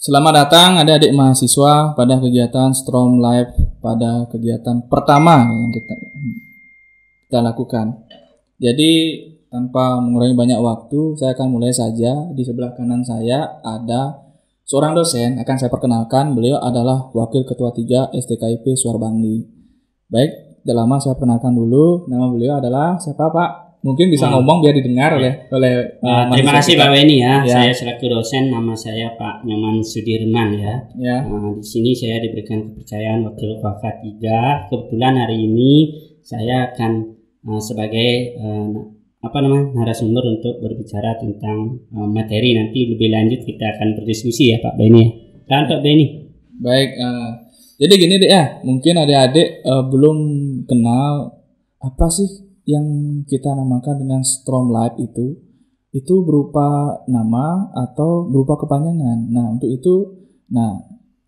Selamat datang adik-adik mahasiswa pada kegiatan Strom Live, pada kegiatan pertama yang kita lakukan. Jadi tanpa mengurangi banyak waktu, saya akan mulai saja. Di sebelah kanan saya ada seorang dosen, akan saya perkenalkan. Beliau adalah Wakil Ketua 3 STKIP Suar Bangli. Baik, tidak lama saya perkenalkan dulu. Nama beliau adalah siapa, Pak? Mungkin bisa ngomong biar didengar oleh terima kasih Pak Beni ya. Saya selaku dosen, nama saya Pak Nyoman Sudirman ya. Di sini saya diberikan kepercayaan Wakil Fakat 3. Kebetulan hari ini saya akan sebagai narasumber untuk berbicara tentang materi. Nanti lebih lanjut kita akan berdiskusi ya Pak Beni ya. Dan Pak Beni. Baik, jadi gini deh ya, mungkin adik-adik belum kenal apa sih yang kita namakan dengan Strom Live itu berupa nama atau berupa kepanjangan. Nah, untuk itu,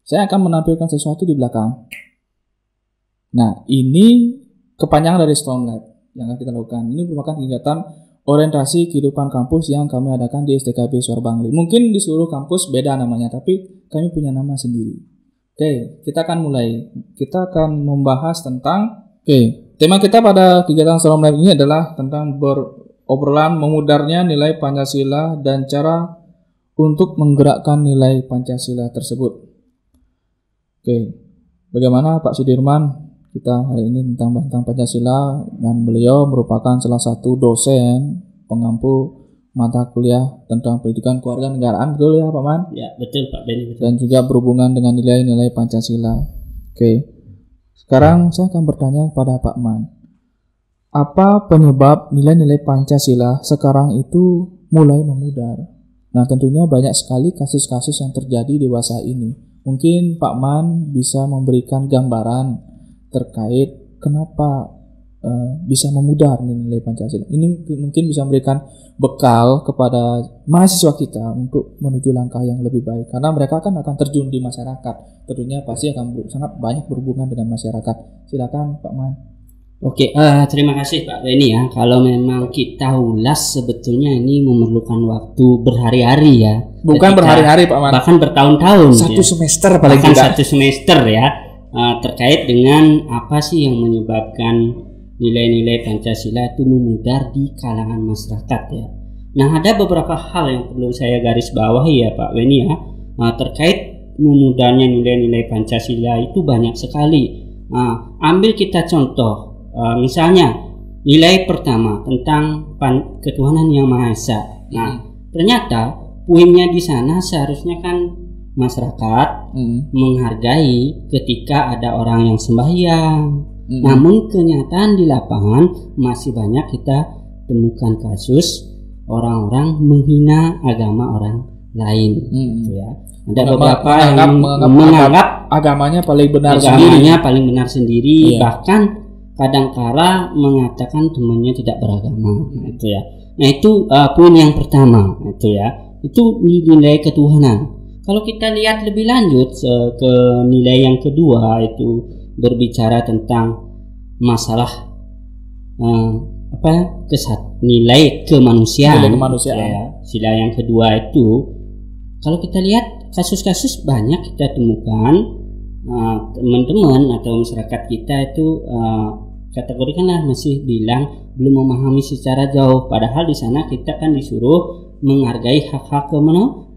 saya akan menampilkan sesuatu di belakang. Nah, ini kepanjangan dari Strom Live yang akan kita lakukan. Ini merupakan kegiatan orientasi kehidupan kampus yang kami adakan di STKIP Suar Bangli. Mungkin di seluruh kampus beda namanya, tapi kami punya nama sendiri. Oke, kita akan mulai. Kita akan membahas tentang tema kita pada kegiatan Strom Live ini adalah tentang berobrolan memudarnya nilai Pancasila dan cara untuk menggerakkan nilai Pancasila tersebut. Oke, bagaimana Pak Sudirman kita hari ini tentang Pancasila, dan beliau merupakan salah satu dosen pengampu mata kuliah tentang pendidikan keluarga negaraan, betul ya Pak Man? Ya, betul Pak Beni. Dan juga berhubungan dengan nilai-nilai Pancasila. Oke. Sekarang saya akan bertanya pada Pak Man, apa penyebab nilai-nilai Pancasila sekarang itu mulai memudar? Nah, tentunya banyak sekali kasus-kasus yang terjadi di masa ini. Mungkin Pak Man bisa memberikan gambaran terkait kenapa bisa memudar nilai Pancasila. Ini mungkin bisa memberikan bekal kepada mahasiswa kita untuk menuju langkah yang lebih baik, karena mereka akan terjun di masyarakat. Tentunya pasti akan sangat banyak berhubungan dengan masyarakat. Silakan Pak Man. Oke, terima kasih Pak Beni ya. Kalau memang kita ulas, sebetulnya ini memerlukan waktu berhari-hari ya. Bukan berhari-hari Pak Man. Bahkan bertahun-tahun. Satu semester paling tidak. Bahkan satu semester ya. Terkait dengan apa sih yang menyebabkan nilai-nilai Pancasila itu memudar di kalangan masyarakat ya. Nah, ada beberapa hal yang perlu saya garis bawahi ya Pak Beni ya. Terkait memudarnya nilai-nilai Pancasila itu banyak sekali. Ambil kita contoh, misalnya nilai pertama tentang ketuhanan yang Maha Esa. Nah, ternyata poinnya di sana seharusnya kan masyarakat menghargai ketika ada orang yang sembahyang. Namun kenyataan di lapangan masih banyak kita temukan kasus orang-orang menghina agama orang lain, gitu ya. Ada beberapa yang menganggap agamanya paling benar sendiri, iya. Bahkan kadangkala mengatakan temannya tidak beragama, gitu ya. Nah, itu poin yang pertama, itu ya. Itu nilai ketuhanan. Kalau kita lihat lebih lanjut ke nilai yang kedua, itu berbicara tentang masalah nilai kemanusiaan. Ya, sila yang kedua itu, kalau kita lihat kasus-kasus banyak kita temukan, teman-teman atau masyarakat kita itu kategorikanlah masih bilang belum memahami secara jauh, padahal di sana kita kan disuruh menghargai hak-hak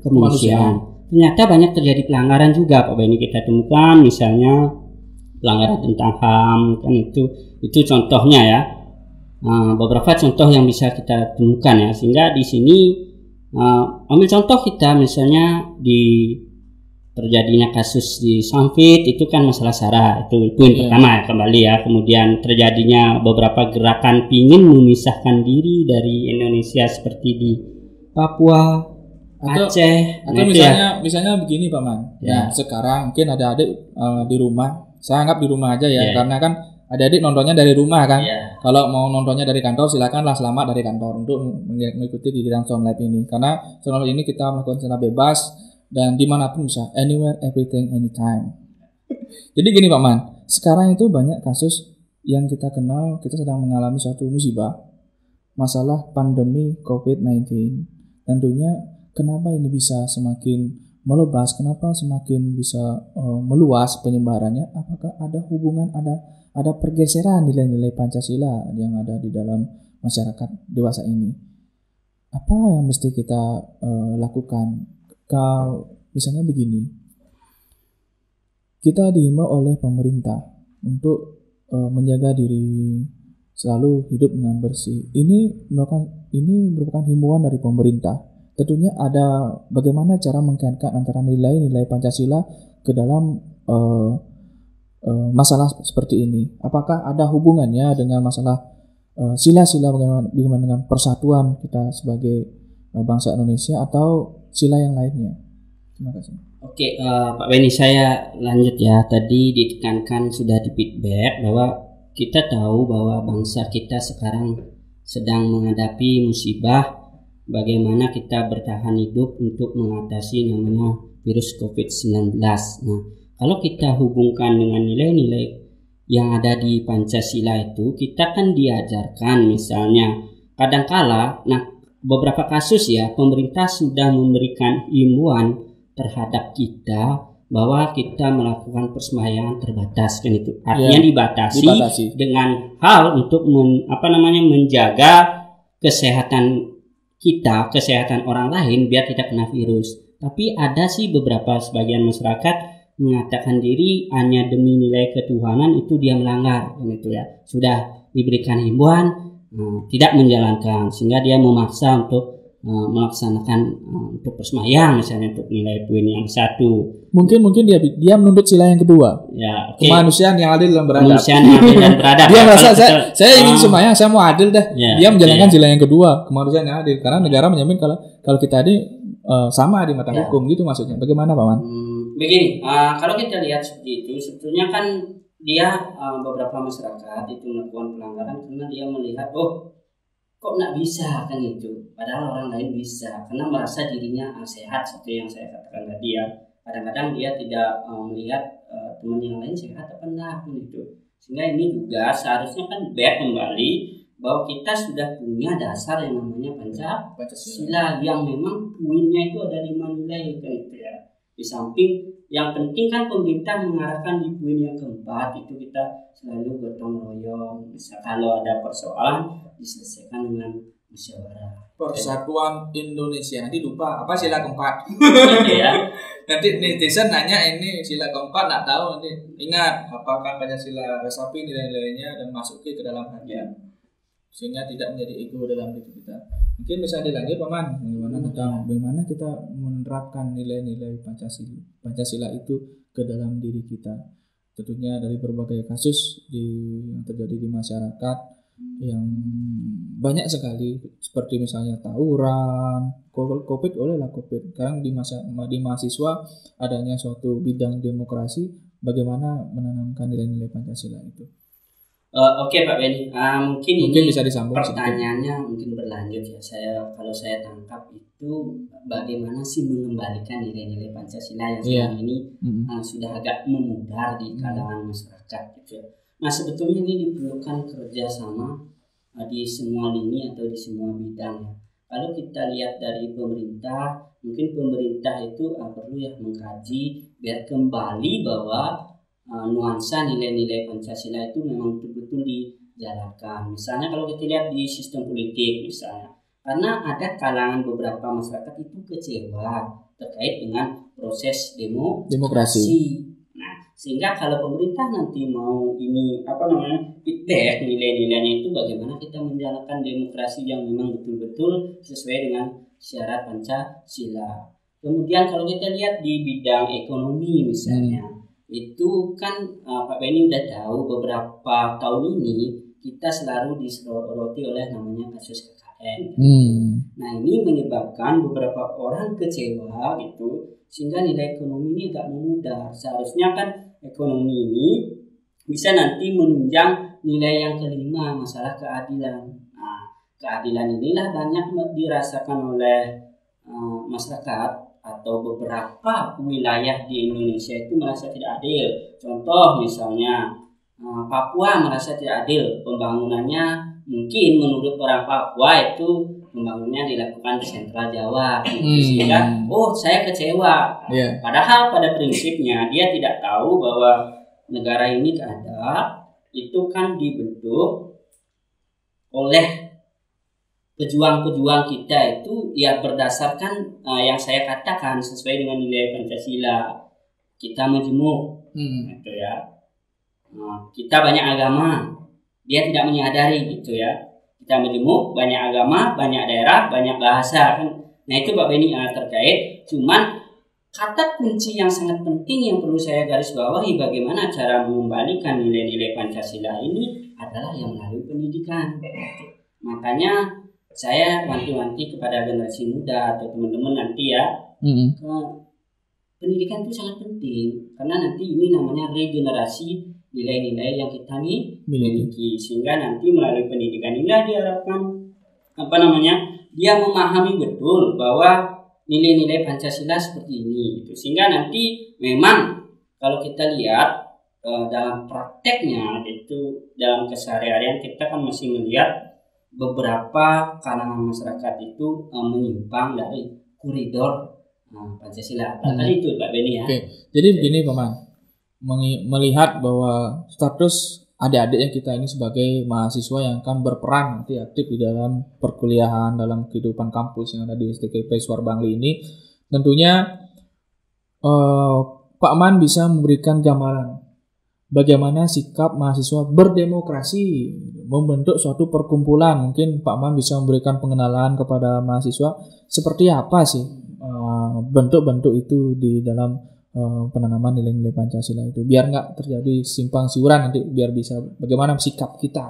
kemanusiaan. Ternyata banyak terjadi pelanggaran juga Pak Beni kita temukan, misalnya pelanggaran tentang HAM, kan itu contohnya ya. Beberapa contoh yang bisa kita temukan ya, sehingga di sini ambil contoh kita misalnya di terjadinya kasus di Samfit, itu kan masalah SARA, itu poin pertama ya, kembali ya. Kemudian terjadinya beberapa gerakan pingin memisahkan diri dari Indonesia seperti di Papua, Aceh, atau misalnya begini Pak Man. Ya, sekarang mungkin ada adik di rumah. Saya anggap di rumah aja ya, karena kan adik-adik nontonnya dari rumah kan. Kalau mau nontonnya dari kantor, silakanlah, selamat dari kantor untuk mengikuti kegiatan Strom Live ini. Karena Strom Live ini kita melakukan secara bebas dan dimanapun bisa, anywhere, everything, anytime. Jadi gini Pak Man, sekarang itu banyak kasus yang kita kenal, kita sedang mengalami suatu musibah, masalah pandemi COVID-19. Tentunya kenapa ini bisa semakin meluas, kenapa semakin bisa meluas penyebarannya? Apakah ada hubungan, ada pergeseran nilai-nilai Pancasila yang ada di dalam masyarakat dewasa ini? Apa yang mesti kita lakukan? Kalau misalnya begini, kita dihimbau oleh pemerintah untuk menjaga diri selalu hidup dengan bersih. Ini merupakan himbauan dari pemerintah. Tentunya ada bagaimana cara mengkaitkan antara nilai-nilai Pancasila ke dalam masalah seperti ini. Apakah ada hubungannya dengan masalah sila-sila, bagaimana dengan persatuan kita sebagai bangsa Indonesia atau sila yang lainnya? Terima kasih. Oke, Pak Beni, saya lanjut ya. Tadi ditekankan sudah di feedback bahwa kita tahu bahwa bangsa kita sekarang sedang menghadapi musibah. Bagaimana kita bertahan hidup untuk mengatasi namanya virus COVID-19. Nah, kalau kita hubungkan dengan nilai-nilai yang ada di Pancasila itu, kita kan diajarkan misalnya kadangkala, nah beberapa kasus ya pemerintah sudah memberikan himbauan terhadap kita bahwa kita melakukan persembahyangan terbatas, kan itu artinya dibatasi dengan hal untuk menjaga kesehatan kita, kesehatan orang lain biar tidak kena virus. Tapi ada sih beberapa sebagian masyarakat mengatakan diri hanya demi nilai ketuhanan itu dia melanggar, kan itu ya. Sudah diberikan himbauan tidak menjalankan, sehingga dia memaksa untuk melaksanakan untuk persembahyangan misalnya untuk nilai poin yang satu. Mungkin dia menuntut sila yang kedua. Ya, kemanusiaan yang adil dan beradab. Kemanusiaan yang adil dan beradab. Dia merasa saya ingin sembahyang, saya mau adil dah. Ya, dia menjalankan sila yang kedua, kemanusiaan yang adil, karena negara menjamin kalau kita sama di mata hukum, gitu maksudnya. Bagaimana Pak Man? Begini, kalau kita lihat seperti itu, sebetulnya kan dia beberapa masyarakat itu melakukan pelanggaran karena dia melihat kok nggak bisa, kan itu, padahal orang lain bisa, karena merasa dirinya sehat, seperti yang saya katakan tadi ya. Kadang-kadang dia tidak melihat teman yang lain sehat apa enggak, kan itu. Sehingga ini juga seharusnya kan back kembali bahwa kita sudah punya dasar yang namanya Pancasila yang memang poinnya itu ada 5 nilai, kan itu ya. Di samping yang penting kan pemerintah mengarahkan di poin yang keempat itu kita selalu gotong royong. Misal kalau ada persoalan diselesaikan dengan musyawarah. Persatuan Indonesia. Nanti lupa apa sila keempat. Ya. Nanti netizen nanya ini sila keempat, nggak tahu, nanti ingat apakah Pancasila, resapi nilai-nilainya dan masuki ke dalam hati, sehingga tidak menjadi ego dalam diri kita. Mungkin bisa dilanjut Paman, bagaimana kita menerapkan nilai-nilai Pancasila itu ke dalam diri kita. Tentunya dari berbagai kasus yang terjadi di masyarakat yang banyak sekali, seperti misalnya tawuran, COVID olehlah COVID. Sekarang di mahasiswa adanya suatu bidang demokrasi, bagaimana menanamkan nilai-nilai Pancasila itu. Oke Pak Beni, mungkin bisa disambung. Pertanyaannya mungkin berlanjut ya. Kalau saya tangkap itu bagaimana sih mengembalikan nilai-nilai Pancasila yang selama ini sudah agak memudar di kalangan masyarakat gitu. Nah sebetulnya ini diperlukan kerjasama di semua lini atau di semua bidang ya. Kalau kita lihat dari pemerintah, mungkin pemerintah itu perlu ya mengkaji biar kembali bahwa nuansa nilai-nilai Pancasila itu memang betul-betul dijalankan. Misalnya kalau kita lihat di sistem politik misalnya, karena ada kalangan beberapa masyarakat itu kecewa terkait dengan proses demokrasi. Nah, sehingga kalau pemerintah nanti mau feedback nilai-nilainya itu bagaimana kita menjalankan demokrasi yang memang betul-betul sesuai dengan syarat Pancasila. Kemudian kalau kita lihat di bidang ekonomi misalnya, itu kan Pak Beni udah tahu beberapa tahun ini kita selalu disoroti oleh namanya kasus KKN. Nah ini menyebabkan beberapa orang kecewa gitu, sehingga nilai ekonomi ini agak memudar. Seharusnya kan ekonomi ini bisa nanti menunjang nilai yang kelima, masalah keadilan. Nah keadilan inilah banyak dirasakan oleh masyarakat atau beberapa wilayah di Indonesia itu merasa tidak adil. Contoh misalnya Papua merasa tidak adil, pembangunannya mungkin menurut orang Papua itu pembangunannya dilakukan di sentral Jawa, sehingga saya kecewa. Padahal pada prinsipnya dia tidak tahu bahwa negara ini ada itu kan dibentuk oleh pejuang-pejuang kita itu ya berdasarkan yang saya katakan sesuai dengan nilai Pancasila. Kita majemuk, gitu ya. Kita banyak agama, dia tidak menyadari gitu ya. Kita majemuk, banyak agama, banyak daerah, banyak bahasa. Nah itu Pak Beni terkait. Cuman kata kunci yang sangat penting yang perlu saya garis bawahi bagaimana cara mengembalikan nilai-nilai Pancasila ini adalah yang melalui pendidikan. Makanya saya wanti-wanti kepada generasi muda atau teman-teman nanti ya, pendidikan itu sangat penting karena nanti ini namanya regenerasi nilai-nilai yang kita miliki, sehingga nanti melalui pendidikan ini diharapkan dia memahami betul bahwa nilai-nilai Pancasila seperti ini gitu. Sehingga nanti memang kalau kita lihat dalam prakteknya itu dalam keseharian kita kan masih melihat beberapa kalangan masyarakat itu menyimpang dari koridor Pancasila. Tadi itu Pak Beni ya. Jadi begini Paman, melihat bahwa status adik-adiknya kita ini sebagai mahasiswa yang akan berperan nanti aktif di dalam perkuliahan, dalam kehidupan kampus yang ada di STKP Suar Bangli ini, tentunya Pak Man bisa memberikan gambaran bagaimana sikap mahasiswa berdemokrasi, membentuk suatu perkumpulan. Mungkin Pak Man bisa memberikan pengenalan kepada mahasiswa seperti apa sih bentuk-bentuk itu di dalam penanaman nilai-nilai Pancasila itu, biar nggak terjadi simpang siuran nanti, biar bisa bagaimana sikap kita.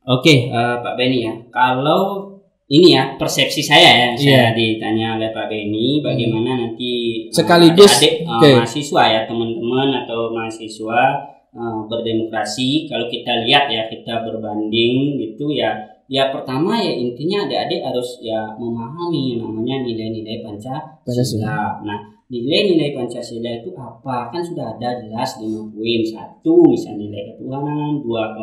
Pak Beni ya, kalau ini ya persepsi saya ya, saya ditanya oleh Pak Beni bagaimana nanti sekaligus adik mahasiswa ya, teman-teman atau mahasiswa berdemokrasi. Kalau kita lihat ya, kita berbanding gitu ya. Ya pertama ya intinya adik-adik harus ya memahami yang namanya nilai-nilai Pancasila. Nah nilai-nilai Pancasila itu apa? Kan sudah ada jelas 5 poin. 1 misalnya nilai ketuhanan, 2